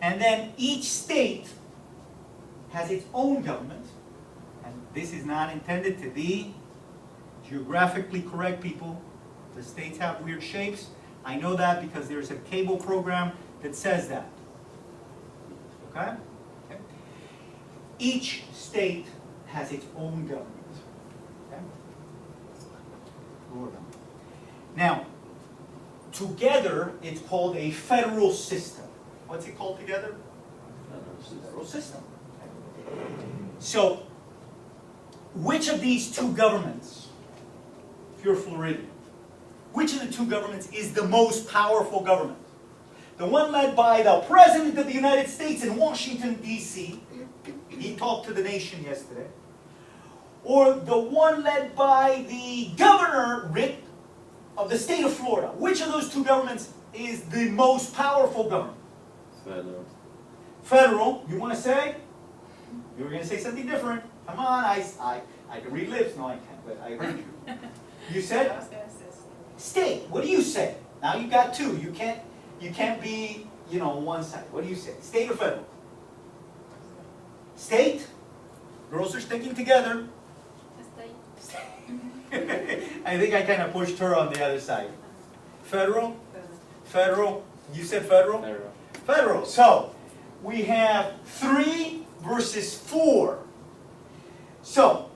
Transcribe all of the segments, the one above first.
And then each state has its own government. And this is not intended to be geographically correct, people. The states have weird shapes. I know that because there's a cable program that says that. Okay? Okay. Each state has its own government. Okay? Now, together it's called a federal system. What's it called together? Federal system. Okay. So, which of these two governments, if you're Floridian, which of the two governments is the most powerful government? The one led by the President of the United States in Washington, D.C. He talked to the nation yesterday. Or the one led by the governor, Rick, of the state of Florida. Which of those two governments is the most powerful government? Federal. Federal, you want to say? You were going to say something different. Come on, I can read lips. No, I can't, but I heard you. You said? I was going to say State. What do you say? Now you got two. You can't be, one side. What do you say? State or federal? State? Girls are sticking together. I think I kind of pushed her on the other side. Federal? Federal. You said federal? Federal. Federal. So, we have 3 versus 4. So,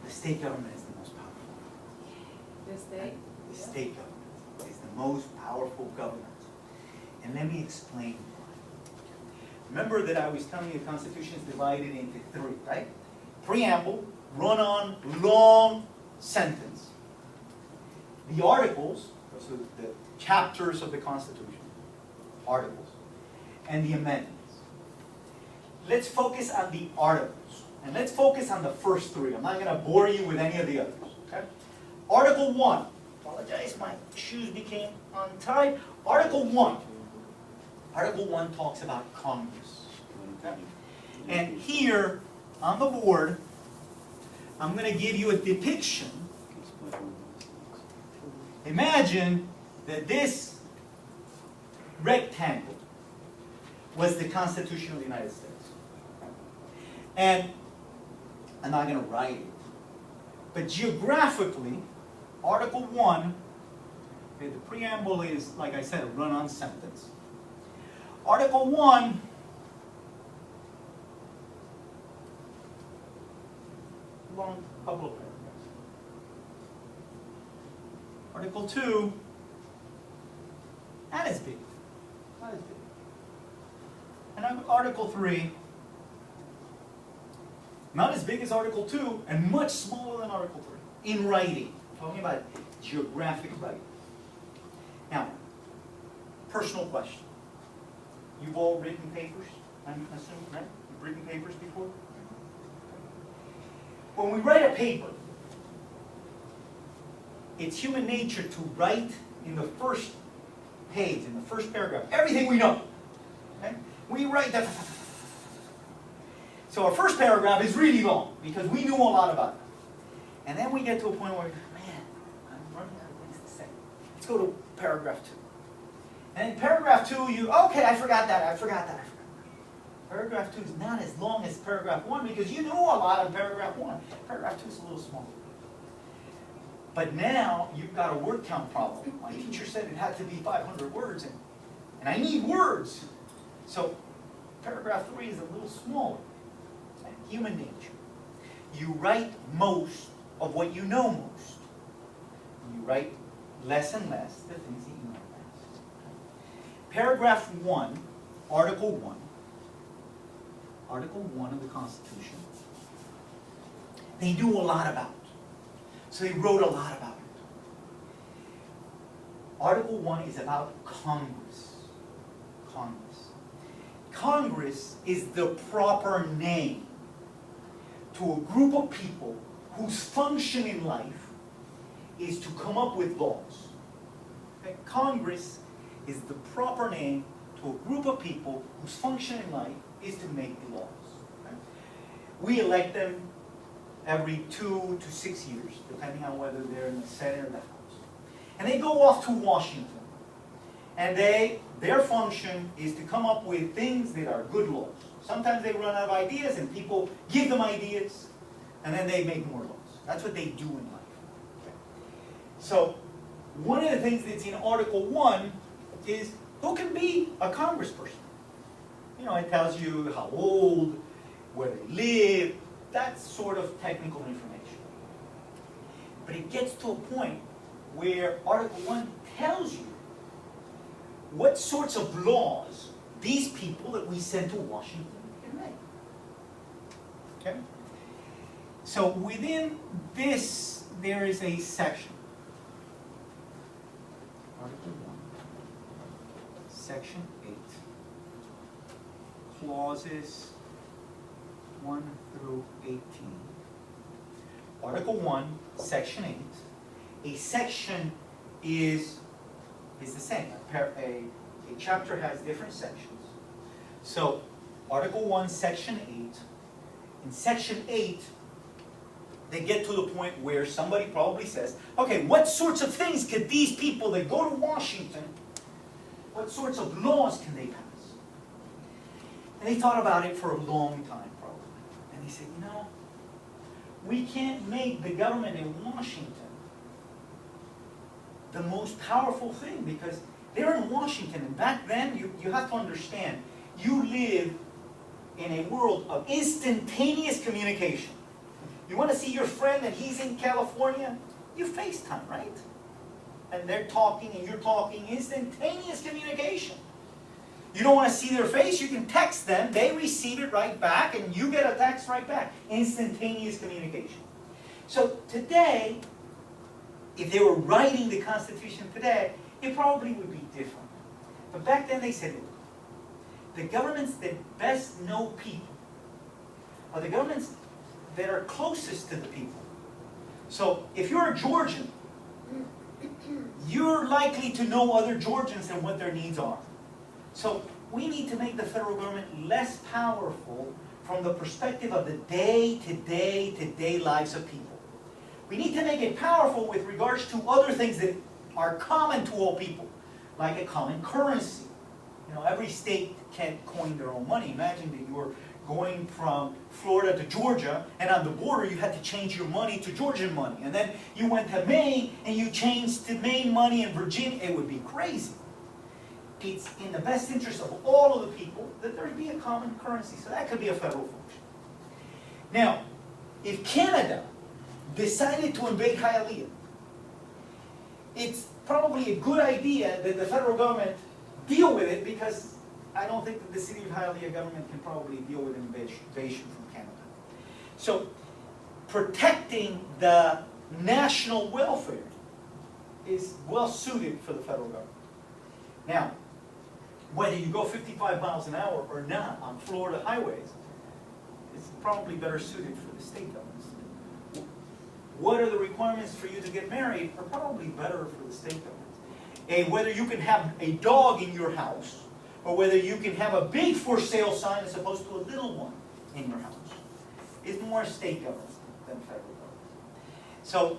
the state government is the most powerful. the state. The state government is the most powerful government. And let me explain why. Remember that I was telling you the Constitution is divided into 3, right? Preamble, run-on, long sentence. The articles, so the chapters of the Constitution, articles, and the amendments. Let's focus on the articles, and let's focus on the first 3. I'm not going to bore you with any of the others, okay? Article 1. Apologize, my shoes became untied. Article 1. Article 1 talks about Congress. Okay? And here, on the board, I'm going to give you a depiction. Imagine that this rectangle was the Constitution of the United States. And I'm not going to write it. But geographically, Article 1, okay, the preamble is, like I said, a run-on sentence. Article 1 long couple of paragraphs. Article 2, not as big. Not as big. And Article 3, not as big as Article 2, and much smaller than Article 3. In writing. I'm talking about geographic writing. Now, personal question. You've all written papers, I'm assuming, right? You've written papers before? When we write a paper, it's human nature to write in the first page, in the first paragraph, everything we know. Okay? We write that. So our first paragraph is really long because we knew a lot about it. And then we get to a point where, man, I'm running out of things to say. Let's go to paragraph 2. And in paragraph 2, okay, I forgot that. Paragraph 2 is not as long as paragraph 1 because you know a lot of paragraph 1. Paragraph 2 is a little smaller. But now you've got a word count problem. My teacher said it had to be 500 words, and I need words. So paragraph 3 is a little smaller. Human nature. You write most of what you know most. You write less and less the things that you know less. Paragraph 1, Article 1. Article 1 of the Constitution. They knew a lot about it. So they wrote a lot about it. Article 1 is about Congress. Congress. Congress is the proper name to a group of people whose function in life is to come up with laws. Okay? Congress is the proper name to a group of people whose function in life is to make the laws. Okay? We elect them every 2 to 6 years, depending on whether they're in the Senate or the House. And they go off to Washington. And their function is to come up with things that are good laws. Sometimes they run out of ideas and people give them ideas and then they make more laws. That's what they do in life. Okay. So one of the things that's in Article 1 is who can be a congressperson. You know, it tells you how old, where they live, that sort of technical information. But it gets to a point where Article 1 tells you what sorts of laws these people that we send to Washington can make. Okay? So within this, there is a section. Article 1, Section 8, clauses 1 through 18. Article 1, Section 8. A section is the same. A chapter has different sections. So, Article 1, Section 8. In Section 8, they get to the point where somebody probably says, okay, what sorts of things could these people that go to Washington, what sorts of laws can they pass? And they thought about it for a long time, probably. And they said, you know, we can't make the government in Washington the most powerful thing because they're in Washington. And back then, you have to understand, you live in a world of instantaneous communication. You want to see your friend and he's in California? You FaceTime, right? And they're talking and you're talking, instantaneous communication. You don't want to see their face, you can text them, they receive it right back, and you get a text right back. Instantaneous communication. So today, if they were writing the Constitution today, it probably would be different. But back then they said, look, the governments that best know people are the governments that are closest to the people. So if you're a Georgian, you're likely to know other Georgians and what their needs are. So we need to make the federal government less powerful from the perspective of the day-to-day lives of people. We need to make it powerful with regards to other things that are common to all people, like a common currency. You know, every state can't coin their own money. Imagine that you were going from Florida to Georgia, and on the border you had to change your money to Georgian money. And then you went to Maine, and you changed to Maine money in Virginia. It would be crazy. It's in the best interest of all of the people that there be a common currency. So that could be a federal function. Now, if Canada decided to invade Hialeah, it's probably a good idea that the federal government deal with it, because I don't think that the city of Hialeah government can probably deal with an invasion from Canada. So protecting the national welfare is well suited for the federal government. Now, whether you go 55 miles an hour or not on Florida highways, it's probably better suited for the state governments. What are the requirements for you to get married are probably better for the state governments. Whether you can have a dog in your house, or whether you can have a big for sale sign as opposed to a little one in your house, is more state government than federal government. So,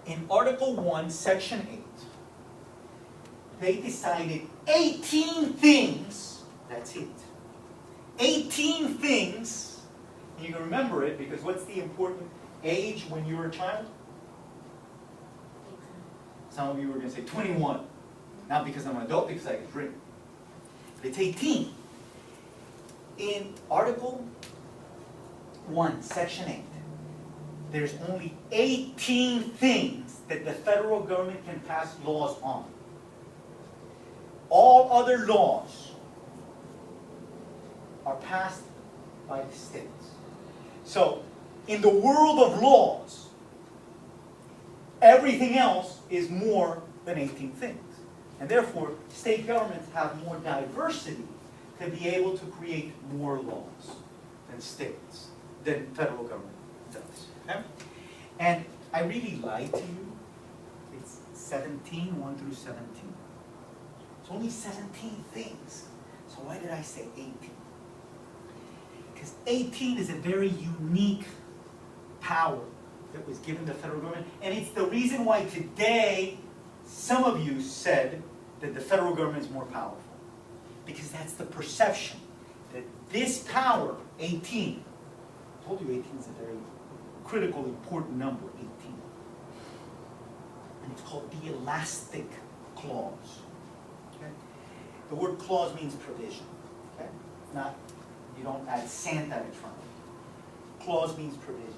in Article 1, Section 8, they decided 18 things, that's it. 18 things, and you can remember it because what's the important age when you were a child? Some of you were going to say 21. Not because I'm an adult, because I can drink. It's 18. In Article 1, Section 8, there's only 18 things that the federal government can pass laws on. All other laws are passed by the states. So, in the world of laws, everything else is more than 18 things. And therefore, state governments have more diversity to be able to create more laws than states, than federal government does. Okay? And I really lied to you. It's 17, 1 through 17. It's only 17 things. So why did I say 18? Because 18 is a very unique power that was given to the federal government. And it's the reason why today some of you said that the federal government is more powerful. Because that's the perception, that this power, 18, I told you 18 is a very critical, important number, 18. And it's called the elastic clause. Okay? The word clause means provision. Okay? Not, you don't add Santa in front of it. Clause means provision.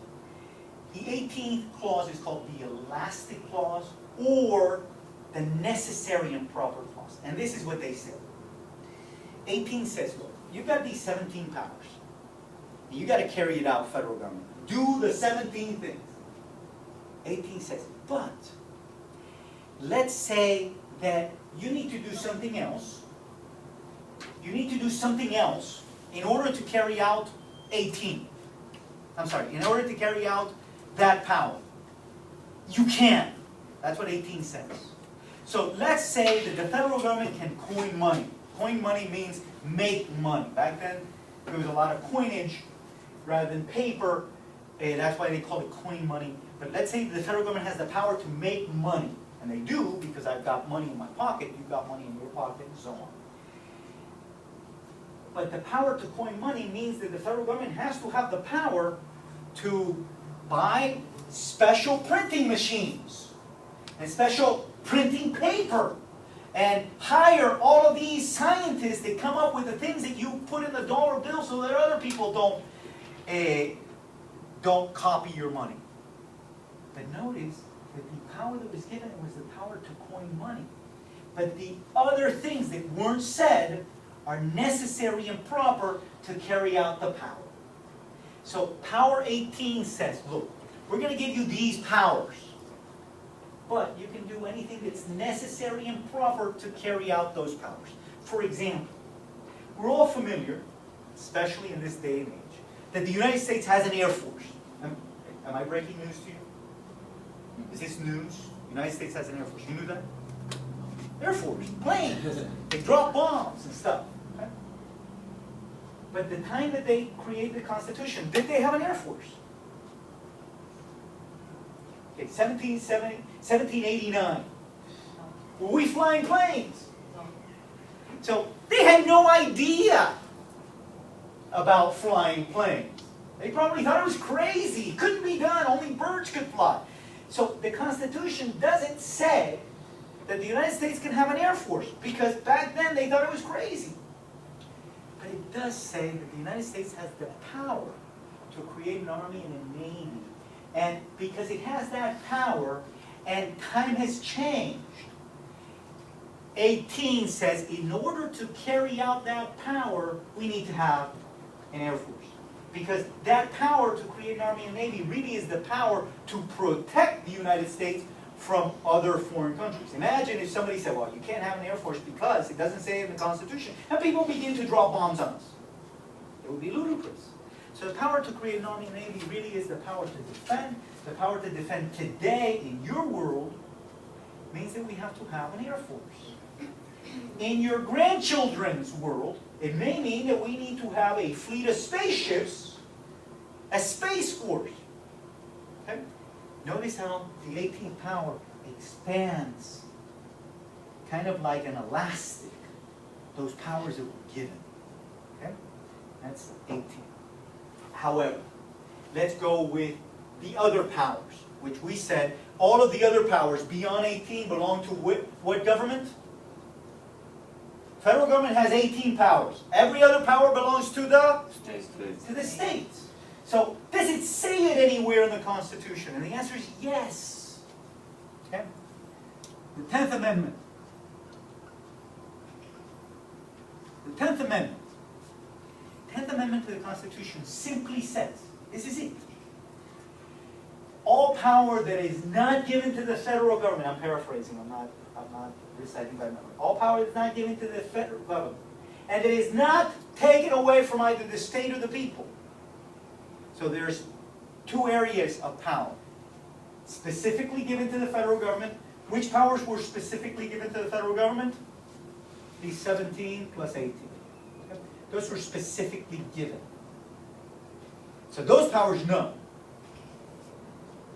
The 18th clause is called the elastic clause or the necessary and proper clause. And this is what they say. 18 says, look, you've got these 17 powers. You got to carry it out, federal government. Do the 17 things. 18 says, but let's say that you need to do something else. You need to do something else in order to carry out 18. I'm sorry, in order to carry out that power. You can. That's what 18 says. So let's say that the federal government can coin money. Coin money means make money. Back then, there was a lot of coinage rather than paper. That's why they call it coin money. But let's say the federal government has the power to make money. And they do, because I've got money in my pocket, you've got money in your pocket, and so on. But the power to coin money means that the federal government has to have the power to buy special printing machines and special printing paper and hire all of these scientists that come up with the things that you put in the dollar bill so that other people don't copy your money. But notice that the power that was given was the power to coin money. But the other things that weren't said are necessary and proper to carry out the power. So power 18 says, look, we're going to give you these powers. But you can do anything that's necessary and proper to carry out those powers. For example, we're all familiar, especially in this day and age, that the United States has an Air Force. Am I breaking news to you? Is this news? The United States has an Air Force. You knew that? Air Force, planes. They drop bombs and stuff. Okay? But the time that they created the Constitution, did they have an Air Force? Okay, 1789. Were we flying planes? So they had no idea about flying planes. They probably thought it was crazy. It couldn't be done. Only birds could fly. So the Constitution doesn't say that the United States can have an Air Force, because back then they thought it was crazy. But it does say that the United States has the power to create an army and a navy. And because it has that power, and time has changed, 18 says in order to carry out that power, we need to have an Air Force. Because that power to create an army and navy really is the power to protect the United States from other foreign countries. Imagine if somebody said, well, you can't have an Air Force because it doesn't say it in the Constitution, and people begin to drop bombs on us. It would be ludicrous. So the power to create an army and navy really is the power to defend. The power to defend today in your world means that we have to have an Air Force. In your grandchildren's world, it may mean that we need to have a fleet of spaceships, a space force. Okay? Notice how the 18th power expands, kind of like an elastic, those powers that were given. Okay? That's 18. However, let's go with the other powers, which we said all of the other powers beyond 18 belong to what government? Federal government has 18 powers. Every other power belongs to the states. So does it say it anywhere in the Constitution? And the answer is yes. Okay? The 10th Amendment. The 10th Amendment. 10th Amendment to the Constitution simply says, this is it. All power that is not given to the federal government, I'm paraphrasing, I'm not reciting by memory. All power that is not given to the federal government, and it is not taken away from either the state or the people. So there's two areas of power. Specifically given to the federal government. Which powers were specifically given to the federal government? These 17 plus 18. Okay? Those were specifically given. So those powers, no.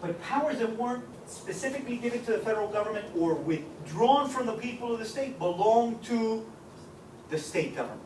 But powers that weren't specifically given to the federal government or withdrawn from the people of the state belong to the state government.